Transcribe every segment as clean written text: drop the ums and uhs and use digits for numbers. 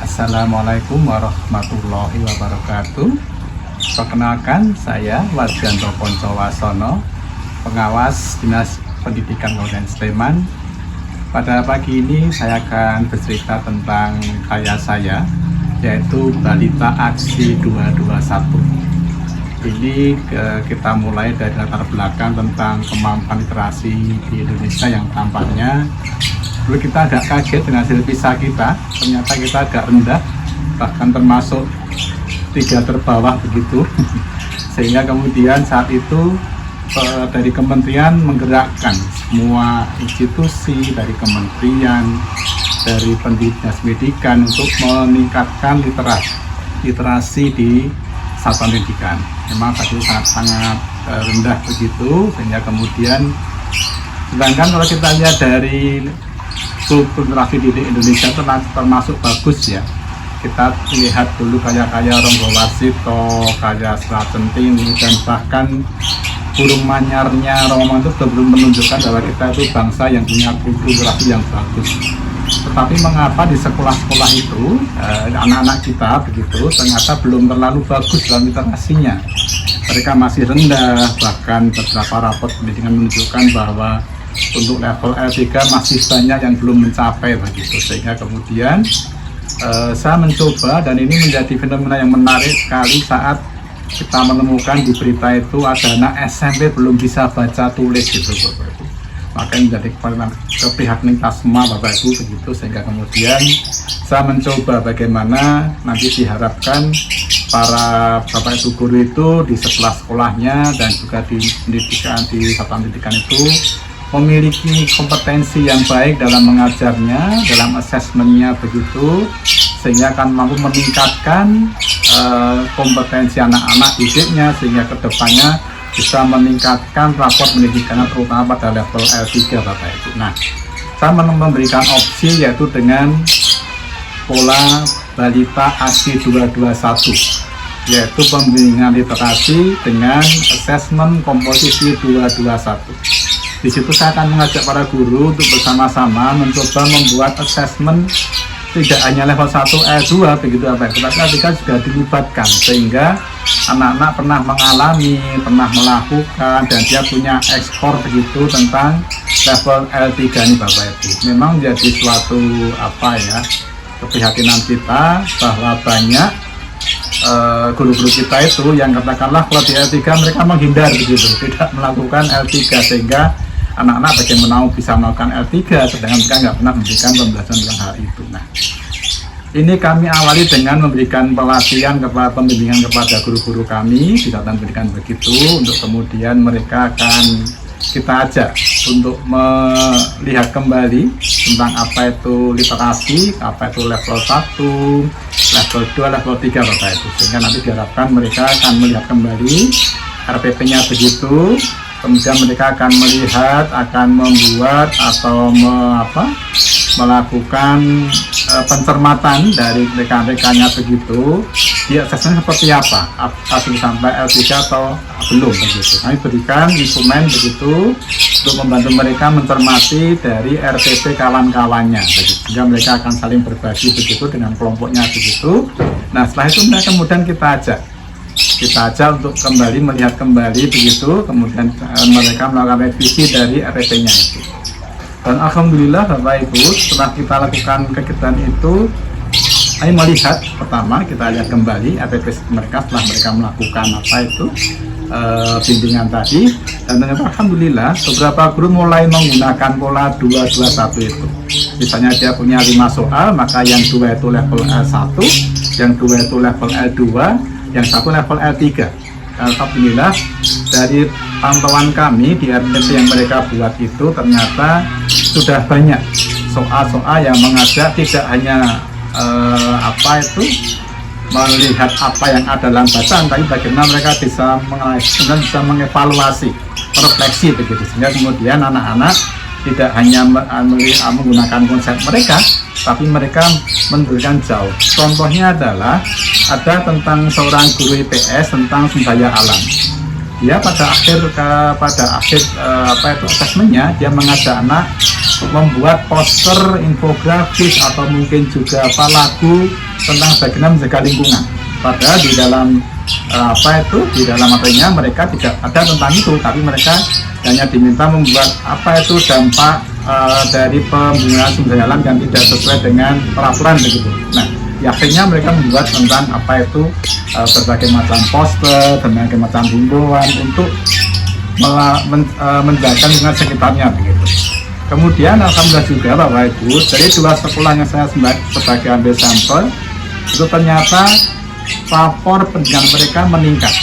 Assalamualaikum warahmatullahi wabarakatuh. Perkenalkan, saya Wardianto Poncowasono, pengawas Dinas Pendidikan Kabupaten Sleman. Pada pagi ini saya akan bercerita tentang karya saya, yaitu Balita Aksi 221. Ini kita mulai dari latar belakang tentang kemampuan literasi di Indonesia yang tampaknya dulu kita agak kaget dengan hasil PISA kita. Ternyata kita agak rendah, bahkan termasuk 3 terbawah begitu. Sehingga kemudian saat itu dari kementerian menggerakkan semua institusi, dari kementerian, dari pendidikan untuk meningkatkan literasi di satuan pendidikan. Memang tadi sangat rendah begitu, sehingga kemudian sedangkan kalau kita lihat dari kultur literasi di Indonesia itu termasuk bagus ya. Kita lihat dulu karya-karya Ronggo Warsito, karya Serat Centini, dan bahkan burung manyarnya Romo itu belum menunjukkan bahwa kita itu bangsa yang punya kultur literasi yang bagus. Tetapi mengapa di sekolah-sekolah itu anak-anak kita begitu ternyata belum terlalu bagus dalam literasinya? Mereka masih rendah, bahkan beberapa rapor pendidikan menunjukkan bahwa untuk level L3 masih banyak yang belum mencapai begitu. Sehingga kemudian saya mencoba, dan ini menjadi fenomena yang menarik sekali saat kita menemukan di berita itu ada anak SMP belum bisa baca tulis gitu Bapak Ibu. Maka menjadi keprihatinan kita semua Bapak Ibu begitu. Sehingga kemudian saya mencoba bagaimana nanti diharapkan para Bapak Ibu guru itu di sekolah-sekolahnya dan juga di pendidikan, di satuan pendidikan itu memiliki kompetensi yang baik dalam mengajarnya, dalam asesmennya begitu, sehingga akan mampu meningkatkan kompetensi anak-anak didiknya, sehingga kedepannya bisa meningkatkan rapor pendidikannya terutama pada level L3 Bapak Ibu. Nah, saya memberikan opsi yaitu dengan pola Balita Aksi 221, yaitu pembimbingan literasi dengan asesmen komposisi 221. Di situ saya akan mengajak para guru untuk bersama-sama mencoba membuat asesmen tidak hanya level 1 L2 begitu Bapak, tetapi ketika juga dilibatkan sehingga anak-anak pernah mengalami, pernah melakukan, dan dia punya ekspor begitu tentang level L3 ini Bapak Ibu. Memang menjadi suatu keprihatinan kita bahwa banyak guru-guru kita itu yang katakanlah kalau di L3 mereka menghindar begitu, tidak melakukan L3, sehingga anak-anak bagaimana bisa melakukan L3 sedangkan mereka nggak pernah memberikan pembelajaran tentang hal itu. Nah, ini kami awali dengan memberikan pelatihan kepada pembimbingan kepada guru-guru kami di satuan pendidikan begitu, untuk kemudian mereka akan kita ajak untuk melihat kembali tentang apa itu literasi, apa itu level 1, level 2, level 3 Bapak Ibu, sehingga nanti diharapkan mereka akan melihat kembali RPP-nya begitu. Kemudian mereka akan melihat, akan membuat atau melakukan pencermatan dari rekan-rekannya begitu. Dia asesmennya seperti apa? Hasil sampai L3 atau belum begitu. Kami berikan instrumen begitu untuk membantu mereka mencermati dari RPP kawan-kawannya begitu. Sehingga mereka akan saling berbagi begitu dengan kelompoknya begitu. Nah, setelah itu kemudian kita ajak untuk kembali melihat kembali begitu, kemudian mereka melakukan revisi dari RPP-nya itu. Dan alhamdulillah Bapak Ibu, setelah kita lakukan kegiatan itu, kami melihat pertama kita lihat kembali RPP mereka setelah mereka melakukan bimbingan tadi, dan ternyata alhamdulillah beberapa guru mulai menggunakan pola 221 itu. Misalnya dia punya 5 soal, maka yang 2 itu level L1, yang 2 itu level L2, yang 1 level L3. Alhamdulillah dari pantauan kami di RPP yang mereka buat itu ternyata sudah banyak soal-soal yang mengajak tidak hanya melihat apa yang ada dalam bacaan, tapi bagaimana mereka bisa mengevaluasi, refleksi begitu, sehingga kemudian anak-anak tidak hanya menggunakan konsep mereka, tapi mereka menunjukkan jauh. Contohnya adalah ada tentang seorang guru IPS tentang sumber daya alam. dia pada akhir asesmennya dia mengajak anak membuat poster, infografis atau mungkin juga lagu tentang bagaimana menjaga lingkungan. Padahal di dalam di dalam materinya mereka tidak ada tentang itu, tapi mereka hanya diminta membuat dampak dari penggunaan sumber daya alam yang tidak sesuai dengan peraturan begitu. Nah, akhirnya mereka membuat tentang berbagai macam poster, berbagai macam himbauan untuk menjaga lingkungan sekitarnya begitu. Kemudian alhamdulillah juga Bapak Ibu, dari 2 sekolah yang saya sebagai ambil sampel itu ternyata rapor pendidikan mereka meningkat.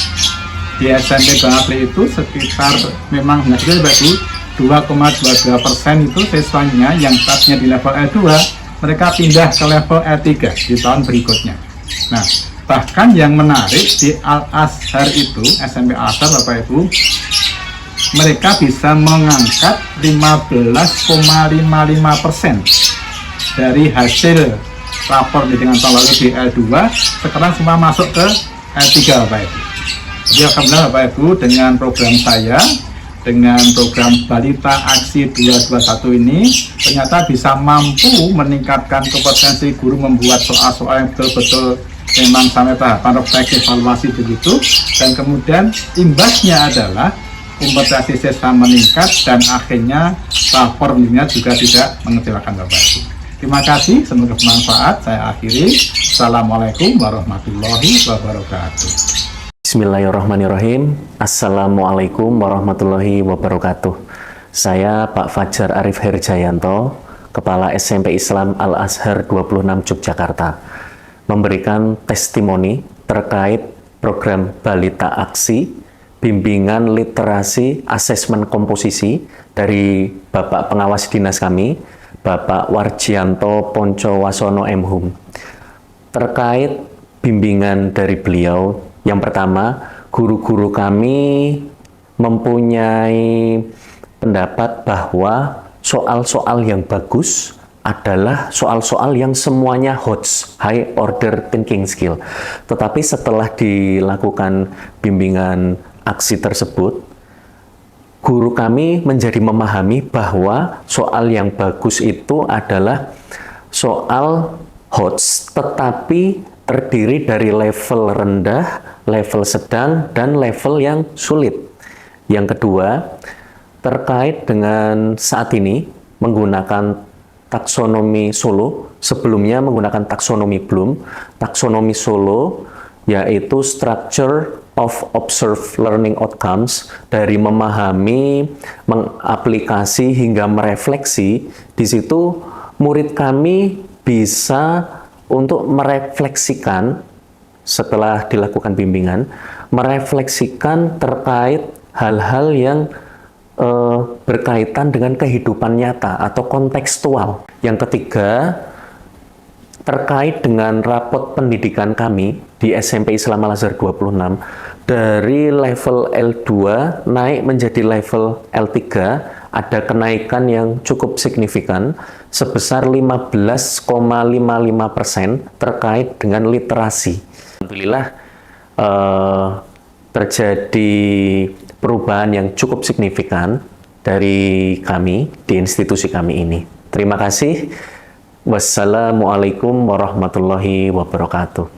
Di SMP Bangapri itu sekitar memang Bapak Ibu 2,22% itu siswanya yang tadinya di level L2 mereka pindah ke level L3 di tahun berikutnya. Nah, bahkan yang menarik di Al-Azhar itu, SMP Al-Azhar Bapak Ibu, mereka bisa mengangkat 15,55% dari hasil rapor dengan tahun lalu di L2, sekarang semua masuk ke L3 Bapak Ibu. Jadi alhamdulillah Bapak Ibu, dengan program saya, dengan program Balita Aksi 221 ini ternyata bisa mampu meningkatkan kompetensi guru membuat soal-soal yang betul-betul memang sampai tahapan refleksi evaluasi begitu, dan kemudian imbasnya adalah kompetensi siswa meningkat dan akhirnya rapor juga tidak mengecewakan Bapak Ibu. Terima kasih, semoga bermanfaat. Saya akhiri. Assalamualaikum warahmatullahi wabarakatuh. Bismillahirrahmanirrahim. Assalamualaikum warahmatullahi wabarakatuh. Saya Pak Fajar Arif Herjayanto, Kepala SMP Islam Al-Azhar 26 Yogyakarta, memberikan testimoni terkait program Balita Aksi, bimbingan literasi asesmen komposisi dari Bapak Pengawas Dinas kami, Bapak Warjianto Poncowasono M.Hum. Terkait bimbingan dari beliau, yang pertama, guru-guru kami mempunyai pendapat bahwa soal-soal yang bagus adalah soal-soal yang semuanya HOTS, High Order Thinking Skill. Tetapi setelah dilakukan bimbingan aksi tersebut, guru kami menjadi memahami bahwa soal yang bagus itu adalah soal HOTS, tetapi terdiri dari level rendah, level sedang, dan level yang sulit. Yang kedua, terkait dengan saat ini menggunakan taksonomi Solo, sebelumnya menggunakan taksonomi Bloom. Taksonomi Solo yaitu Structure of Observed Learning Outcomes, dari memahami, mengaplikasi hingga merefleksi. Di situ murid kami bisa untuk merefleksikan setelah dilakukan bimbingan, merefleksikan terkait hal-hal yang berkaitan dengan kehidupan nyata atau kontekstual. Yang ketiga, terkait dengan rapot pendidikan kami di SMP Islam Al-Azhar 26, dari level L2 naik menjadi level L3, ada kenaikan yang cukup signifikan sebesar 15,55% terkait dengan literasi. Alhamdulillah terjadi perubahan yang cukup signifikan dari kami di institusi kami ini. Terima kasih. Wassalamualaikum warahmatullahi wabarakatuh.